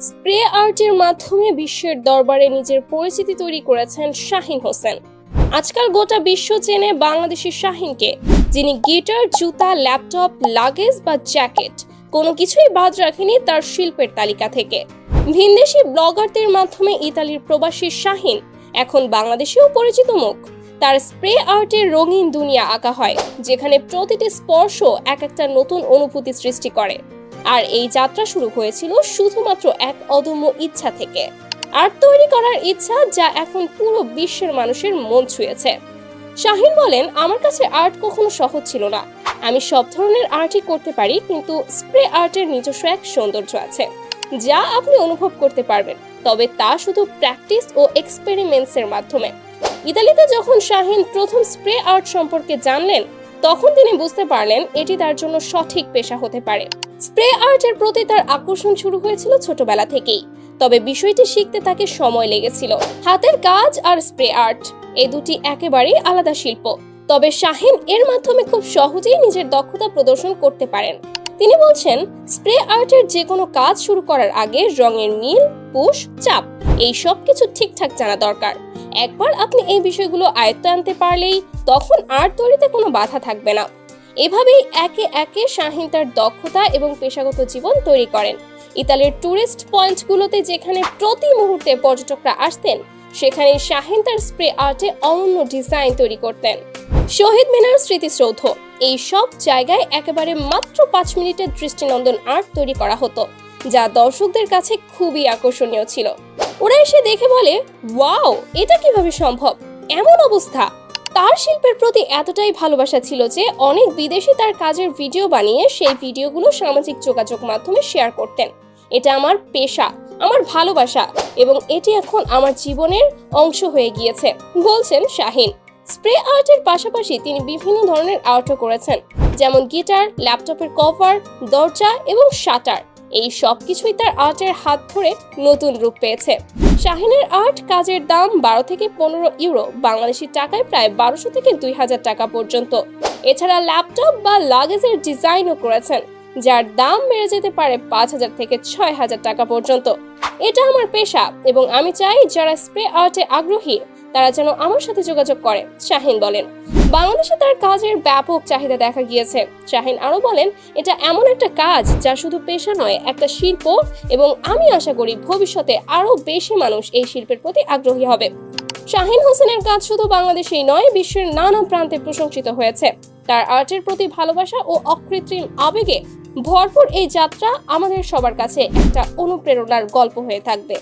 Spray আর্টের মাধ্যমে বিশ্বের দরবারে নিজের পরিচিতি তৈরি করেছেন শাহীন হোসেন। আজকাল গোটা বিশ্ব চেনে বাংলাদেশের শাহীনকে, যিনি গিটার, জুতা, ল্যাপটপ, লাগেজ বা জ্যাকেট কোনো কিছুই বাদ রাখেনি তার শিল্পের তালিকা থেকে। ভিনদেশি ব্লগারদের মাধ্যমে ইতালির প্রবাসী শাহীন এখন বাংলাদেশেও পরিচিত মুখ। তার স্প্রে আর্টের রঙিন দুনিয়া আঁকা হয়, যেখানে প্রতিটি স্পর্শ এক একটা নতুন অনুভূতি সৃষ্টি করে। আর এই যাত্রা শুরু হয়েছিল শুধুমাত্র এক অদম্য ইচ্ছা থেকে, আর্ট তৈরি করার ইচ্ছা, যা এখন পুরো বিশ্বের মানুষের মন ছুঁয়েছে। শাহীন বলেন, আমার কাছে আর্ট কখনো সহজ ছিল না। আমি সব ধরনের আর্টই করতে পারি, কিন্তু স্প্রে আর্টের নিজস্ব এক সৌন্দর্য আছে যা আপনি অনুভব করতে পারবেন, তবে তা শুধু প্র্যাকটিস ও এক্সপেরিমেন্টসের মাধ্যমে। ইতালিতে যখন শাহীন প্রথম স্প্রে আর্ট সম্পর্কে জানলেন, তখন তিনি বুঝতে পারলেন এটি তার জন্য সঠিক পেশা হতে পারে। স্প্রে আর্টের প্রতি তার আকর্ষণ শুরু হয়েছিল ছোটবেলা থেকেই, তবে বিষয়টি শিখতে তাকে সময় লেগেছিল। হাতের কাজ আর স্প্রে আর্ট এই দুটি একেবারেই আলাদা শিল্প, তবে শাহীন এর মাধ্যমে খুব সহজেই নিজের দক্ষতা প্রদর্শন করতে পারেন। তিনি বলছেন, স্প্রে আর্টের যে কোনো কাজ শুরু করার আগে রঙের মিল, পুশ, চাপ এই সব কিছু ঠিকঠাক জানা দরকার। একবার আপনি এই বিষয়গুলো আয়ত্তে আনতে পারলেই তখন আর্ট তৈরিতে কোনো বাধা থাকবে না। এভাবেই একে একে শাহীন তার দক্ষতা এবং পেশাগত জীবন তৈরি করেন। ইতালির টুরিস্ট পয়েন্টগুলোতে যেখানে প্রতি মুহূর্তে পর্যটকরা আসতেন, সেখানে শাহীন তার স্প্রে আর্টে অনন্য ডিজাইন তৈরি করতেন। শহীদ মিনার, স্মৃতিসৌধ এই সব জায়গায় একেবারে মাত্র 5 মিনিটের দৃষ্টিনন্দন আর্ট তৈরি করা হতো, যা দর্শকদের কাছে খুবই আকর্ষণীয় ছিল। ওরা এসে দেখে বলে, ওয়াও, এটা কিভাবে সম্ভব? এমন অবস্থা। তার শিল্পের প্রতি এতটাই ভালোবাসা ছিল যে অনেক বিদেশি তার কাজের ভিডিও বানিয়ে সেই ভিডিওগুলো সামাজিক যোগাযোগ মাধ্যমে শেয়ার করতেন। এটা আমার পেশা, আমার ভালোবাসা, এবং এটি এখন আমার জীবনের অংশ হয়ে গিয়েছে, বলছেন শাহীন। স্প্রে আর্টের পাশাপাশি তিনি বিভিন্ন ধরনের আর্টও করেছেন, যেমন গিটার, ল্যাপটপের কভার, দরজা এবং শাটার। এই সব কিছুই তার আর্টের হাত ধরে নতুন রূপ পেয়েছে। শাহীনের আর্ট কাজের দাম 12 থেকে 15 ইউরো, বাংলাদেশি টাকায় প্রায় 1200 থেকে 2000 টাকা পর্যন্ত। এছাড়া ল্যাপটপ বা লাগেজের ডিজাইনও করেছেন, যার দাম বেড়ে যেতে পারে 5000 থেকে 6000 টাকা পর্যন্ত। এটা আমার পেশা, এবং আমি চাই যারা স্প্রে আর্টে আগ্রহী তারা যেন আমার সাথে যোগাযোগ করে, শাহীন বলেন। বাংলাদেশে তার কাজের ব্যাপক চাহিদা দেখা গিয়েছে। শাহীন আরো বলেন, এটা এমন একটা কাজ যা শুধু পেশা নয়, একটা শিল্প, এবং আমি আশা করি ভবিষ্যতে আরো বেশি মানুষ এই শিল্পের প্রতি আগ্রহী হবে। শাহীন হোসেনের কাজ শুধু বাংলাদেশেই নয়, বিশ্বের নানা প্রান্তে প্রশংসিত হয়েছে। তার আর্টের প্রতি ভালোবাসা ও অকৃত্রিম আবেগে ভরপুর এই যাত্রা আমাদের সবার কাছে একটা অনুপ্রেরণার গল্প হয়ে থাকবে।